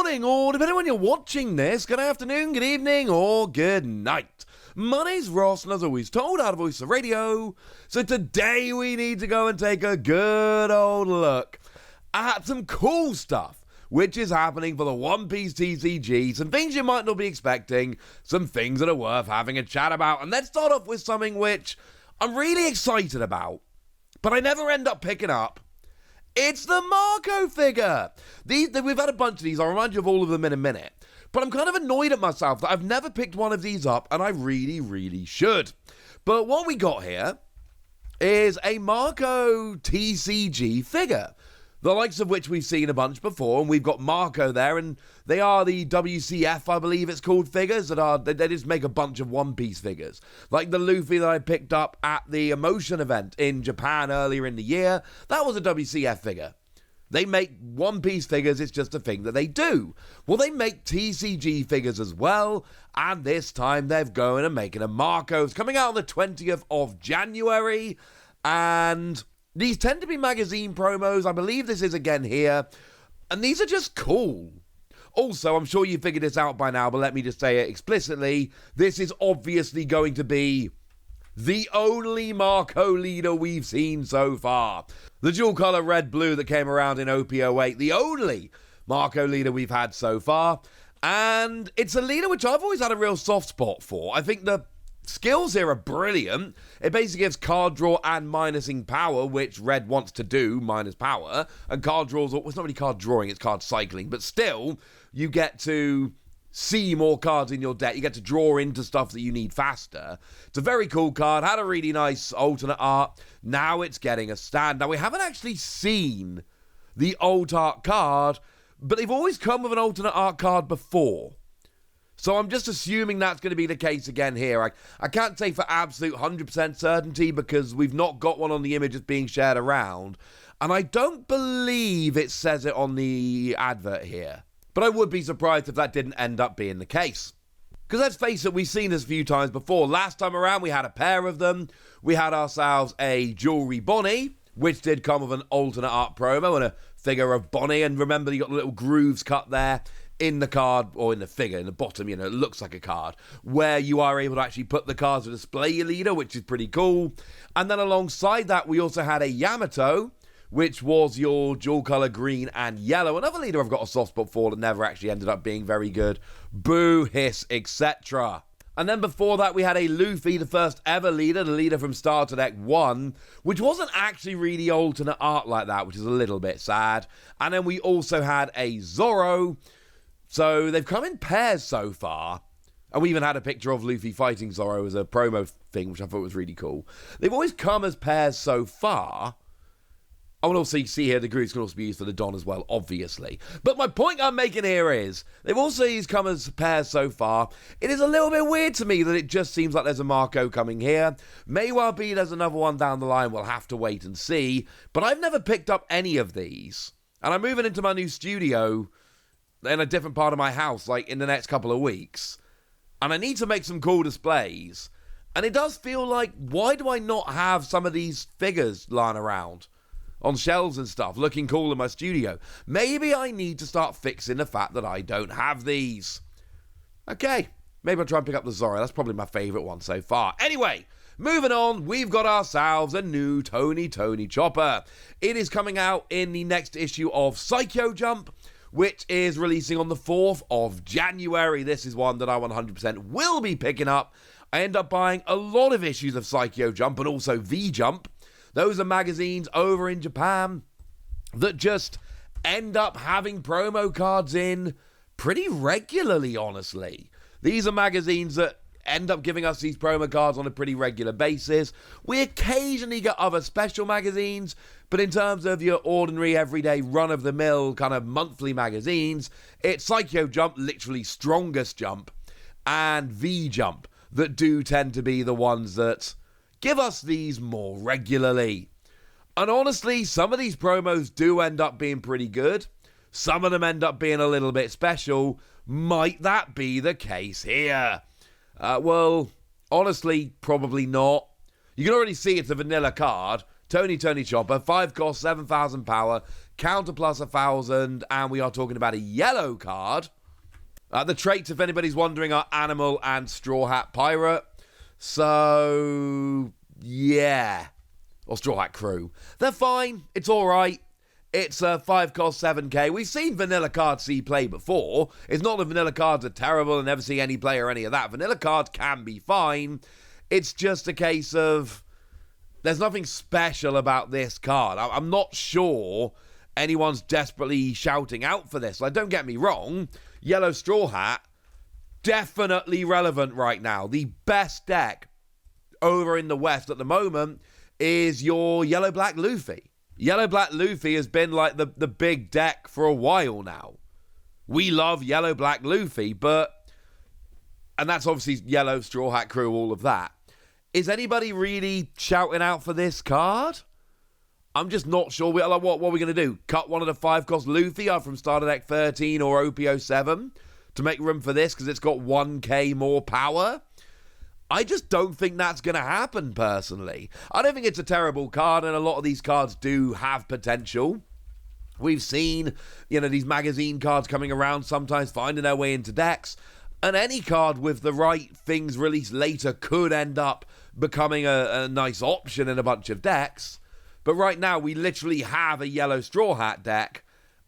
morning, or depending on when you're watching this, good afternoon, good evening, or good night. My name's Ross, and as always told, out of Voice of Radio. So today we need to go and take a good old look at some cool stuff which is happening for the One Piece TCG, some things you might not be expecting, some things that are worth having a chat about. And let's start off with something which I'm really excited about, but I never end up picking up. It's the Marco figure. We've had a bunch of these. I'll remind you of all of them in a minute. But I'm kind of annoyed at myself that I've never picked one of these up, and I really, really should. But what we got here is a Marco TCG figure, the likes of which we've seen a bunch before, and we've got Marco there, and they are the WCF, I believe it's called, figures they just make a bunch of One Piece figures. Like the Luffy that I picked up at the Emotion event in Japan earlier in the year, that was a WCF figure. They make One Piece figures, it's just a thing that they do. Well, they make TCG figures as well, and this time they're going and making a Marco. It's coming out on the 20th of January, and these tend to be magazine promos. I believe this is again here, and these are just cool. Also, I'm sure you figured this out by now, but let me just say it explicitly. This is obviously going to be the only Marco leader we've seen so far. The dual colour red-blue that came around in OP08, the only Marco leader we've had so far. And it's a leader which I've always had a real soft spot for. I think the skills here are brilliant. It basically gives card draw and minusing power, which red wants to do, minus power. And card draws, well, it's not really card drawing, it's card cycling. But still, you get to see more cards in your deck. You get to draw into stuff that you need faster. It's a very cool card. Had a really nice alternate art. Now it's getting a stand. Now, we haven't actually seen the alt art card, but they've always come with an alternate art card before. So I'm just assuming that's going to be the case again here. I can't say for absolute 100% certainty because we've not got one on the image that's being shared around. And I don't believe it says it on the advert here. But I would be surprised if that didn't end up being the case. Because let's face it, we've seen this a few times before. Last time around, we had a pair of them. We had ourselves a Jewelry Bonnie, which did come with an alternate art promo and a figure of Bonnie. And remember, you got the little grooves cut there in the card, or in the figure, in the bottom, it looks like a card, where you are able to actually put the cards to display your leader, which is pretty cool. And then alongside that, we also had a Yamato, which was your dual colour green and yellow. Another leader I've got a soft spot for that never actually ended up being very good. Boo, hiss, etc. And then before that, we had a Luffy, the first ever leader, the leader from Starter Deck 1, which wasn't actually really alternate art like that, which is a little bit sad. And then we also had a Zoro. So they've come in pairs so far. And we even had a picture of Luffy fighting Zoro as a promo thing, which I thought was really cool. They've always come as pairs so far. I will also see here the grooves can also be used for the Don as well, obviously. But my point I'm making here is, they've also used come as pairs so far. It is a little bit weird to me that it just seems like there's a Marco coming here. May well be there's another one down the line, we'll have to wait and see. But I've never picked up any of these. And I'm moving into my new studio in a different part of my house, like in the next couple of weeks. And I need to make some cool displays. And it does feel like, why do I not have some of these figures lying around on shelves and stuff, looking cool in my studio? Maybe I need to start fixing the fact that I don't have these. Okay, maybe I'll try and pick up the Zoro. That's probably my favourite one so far. Anyway, moving on, we've got ourselves a new Tony Chopper. It is coming out in the next issue of Psycho Jump, which is releasing on the 4th of January. This is one that I 100% will be picking up. I end up buying a lot of issues of Psycho Jump and also V-Jump. Those are magazines over in Japan that just end up having promo cards in pretty regularly, honestly. These are magazines that end up giving us these promo cards on a pretty regular basis. We occasionally get other special magazines, but in terms of your ordinary, everyday, run-of-the-mill kind of monthly magazines, it's Psycho Jump, literally Strongest Jump, and V-Jump that do tend to be the ones that give us these more regularly. And honestly, some of these promos do end up being pretty good. Some of them end up being a little bit special. Might that be the case here? Well, honestly, probably not. You can already see it's a vanilla card. Tony Chopper, 5 cost, 7,000 power, counter plus 1,000, and we are talking about a yellow card. The traits, if anybody's wondering, are Animal and Straw Hat Pirate. So, yeah. Or Straw Hat Crew. They're fine. It's alright. It's 5 cost, 7k. We've seen vanilla cards see play before. It's not that vanilla cards are terrible and never see any play or any of that. Vanilla cards can be fine. It's just a case of there's nothing special about this card. I'm not sure anyone's desperately shouting out for this. Like, don't get me wrong. Yellow Straw Hat, definitely relevant right now. The best deck over in the West at the moment is your Yellow Black Luffy. Yellow Black Luffy has been like the big deck for a while now. We love Yellow Black Luffy, and that's obviously Yellow, Straw Hat Crew, all of that. Is anybody really shouting out for this card? I'm just not sure. What are we going to do? Cut one of the 5 cost Luffy out from starter deck 13 or OPO7 to make room for this because it's got 1k more power? I just don't think that's going to happen, personally. I don't think it's a terrible card, and a lot of these cards do have potential. We've seen, these magazine cards coming around, sometimes finding their way into decks, and any card with the right things released later could end up becoming a nice option in a bunch of decks. But right now, we literally have a yellow Straw Hat deck,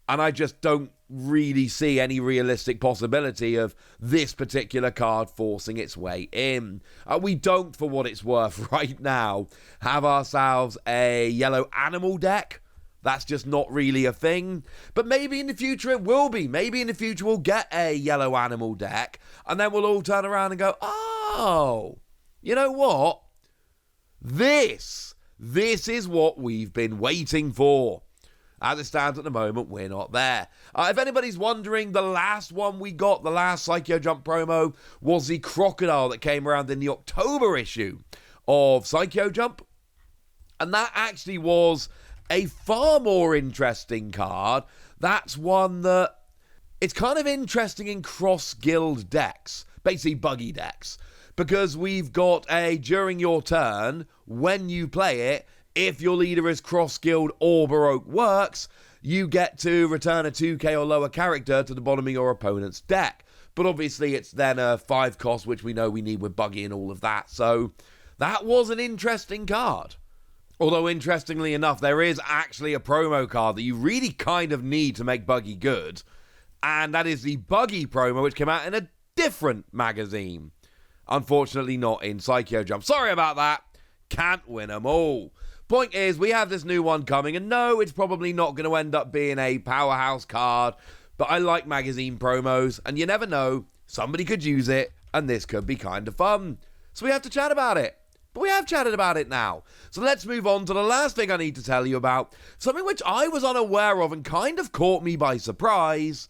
and I just don't really see any realistic possibility of this particular card forcing its way in. We don't, for what it's worth right now, have ourselves a yellow Animal deck. That's just not really a thing. But maybe in the future it will be. Maybe in the future we'll get a yellow Animal deck, and then we'll all turn around and go, oh, you know what? This is what we've been waiting for. As it stands at the moment, we're not there. If anybody's wondering, the last one we got, the last Psycho Jump promo, was the Crocodile that came around in the October issue of Psycho Jump. And that actually was a far more interesting card. That's one that it's kind of interesting in cross-guild decks, basically buggy decks, because we've got a during your turn, when you play it, if your leader is cross-guild or Baroque Works, you get to return a 2k or lower character to the bottom of your opponent's deck. But obviously it's then a 5 cost, which we know we need with Buggy and all of that. So that was an interesting card. Although, interestingly enough, there is actually a promo card that you really kind of need to make Buggy good. And that is the Buggy promo, which came out in a different magazine. Unfortunately not in Psycho Jump. Sorry about that. Can't win them all. Point is, we have this new one coming, and no, it's probably not going to end up being a powerhouse card, but I like magazine promos, and you never know, somebody could use it, and this could be kind of fun. So we have to chat about it. But we have chatted about it now. So let's move on to the last thing I need to tell you about, something which I was unaware of and kind of caught me by surprise.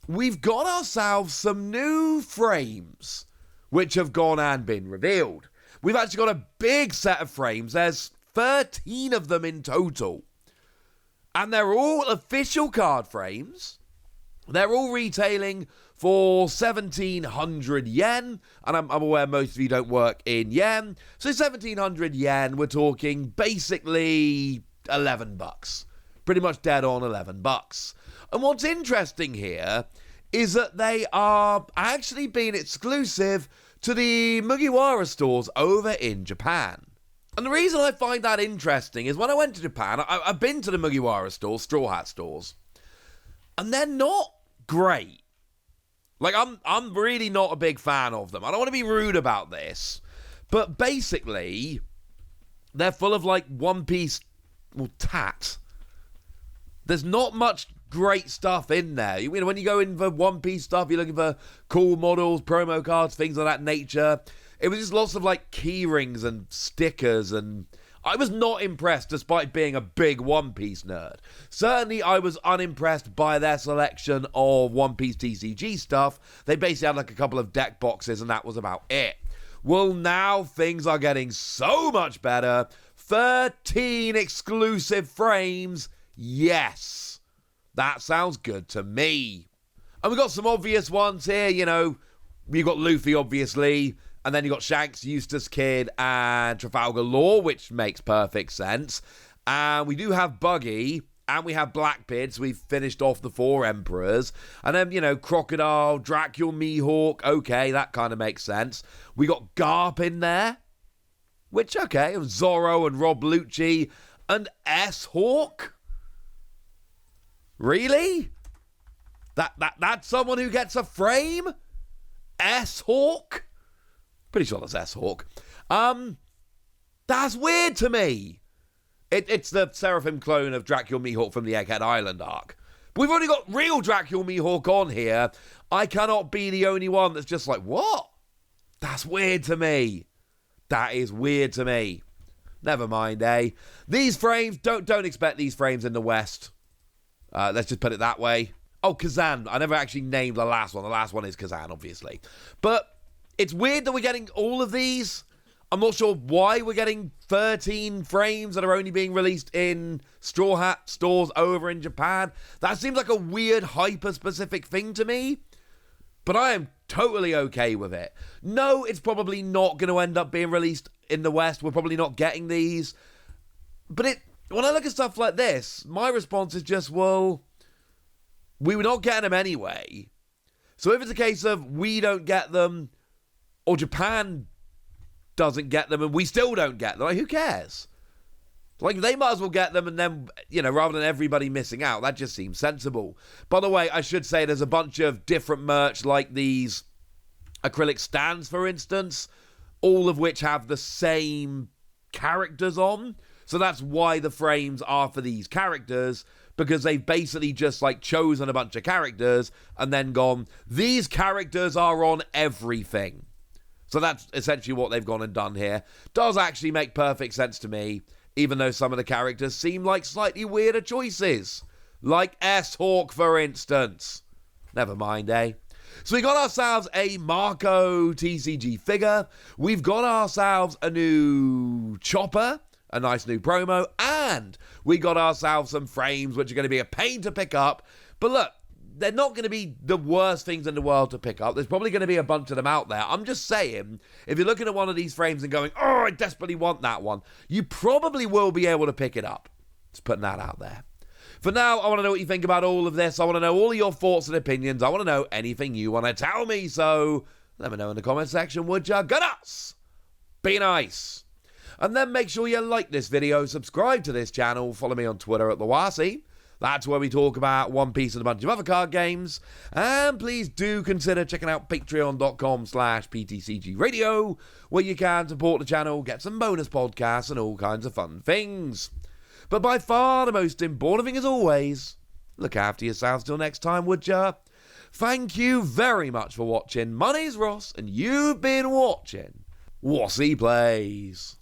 We've got ourselves some new frames, which have gone and been revealed. We've actually got a big set of frames. There's 13 of them in total. And they're all official card frames. They're all retailing for 1,700 yen. And I'm aware most of you don't work in yen. So 1,700 yen, we're talking basically $11. Pretty much dead on $11. And what's interesting here is that they are actually being exclusive to the Mugiwara stores over in Japan. And the reason I find that interesting is when I went to Japan, I've been to the Mugiwara stores, Straw Hat stores, and they're not great. Like, I'm really not a big fan of them. I don't want to be rude about this, but basically, they're full of, like, One Piece, tat. There's not much great stuff in there. You know, when you go in for One Piece stuff, you're looking for cool models, promo cards, things of that nature. It was just lots of, like, key rings and stickers, and I was not impressed despite being a big One Piece nerd. Certainly, I was unimpressed by their selection of One Piece TCG stuff. They basically had, like, a couple of deck boxes, and that was about it. Well, now things are getting so much better. 13 exclusive frames. Yes. That sounds good to me. And we got some obvious ones here, you know. We've got Luffy, obviously. And then you got Shanks, Eustace Kid, and Trafalgar Law, which makes perfect sense. And we do have Buggy, and we have Blackbeard, so we've finished off the 4 Emperors. And then, Crocodile, Dracula, Mihawk, okay, that kind of makes sense. We got Garp in there, which, okay, Zorro and Rob Lucci, and S-Hawk? Really? That's someone who gets a frame? S-Hawk? Pretty sure that's S-Hawk. That's weird to me. It's the Seraphim clone of Dracula Mihawk from the Egghead Island arc. But we've already got real Dracula Mihawk on here. I cannot be the only one that's just like, what? That's weird to me. That is weird to me. Never mind, eh? These frames, don't expect these frames in the West. Let's just put it that way. Oh, Kazan. I never actually named the last one. The last one is Kazan, obviously. But it's weird that we're getting all of these. I'm not sure why we're getting 13 frames that are only being released in Straw Hat stores over in Japan. That seems like a weird, hyper-specific thing to me. But I am totally okay with it. No, it's probably not going to end up being released in the West. We're probably not getting these. But when I look at stuff like this, my response is just, well, we were not getting them anyway. So if it's a case of we don't get them, or Japan doesn't get them and we still don't get them, like, who cares? Like, they might as well get them and then, rather than everybody missing out. That just seems sensible. By the way, I should say there's a bunch of different merch, like these acrylic stands, for instance, all of which have the same characters on. So that's why the frames are for these characters, because they've basically just, chosen a bunch of characters and then gone, these characters are on everything. So that's essentially what they've gone and done here. Does actually make perfect sense to me, even though some of the characters seem like slightly weirder choices. Like S-Hawk, for instance. Never mind, eh? So we got ourselves a Marco TCG figure. We've got ourselves a new Chopper, a nice new promo, and we got ourselves some frames which are going to be a pain to pick up. But look, they're not going to be the worst things in the world to pick up. There's probably going to be a bunch of them out there. I'm just saying, if you're looking at one of these frames and going, oh, I desperately want that one, you probably will be able to pick it up. Just putting that out there. For now, I want to know what you think about all of this. I want to know all of your thoughts and opinions. I want to know anything you want to tell me. So let me know in the comment section, would ya? Good us! Be nice. And then make sure you like this video, subscribe to this channel, follow me on Twitter at TheWasi. That's where we talk about One Piece and a bunch of other card games. And please do consider checking out patreon.com/PTCG Radio, where you can support the channel, get some bonus podcasts, and all kinds of fun things. But by far the most important thing, as always, look after yourselves till next time, would ya? Thank you very much for watching. My name's Ross, and you've been watching Wasi Plays.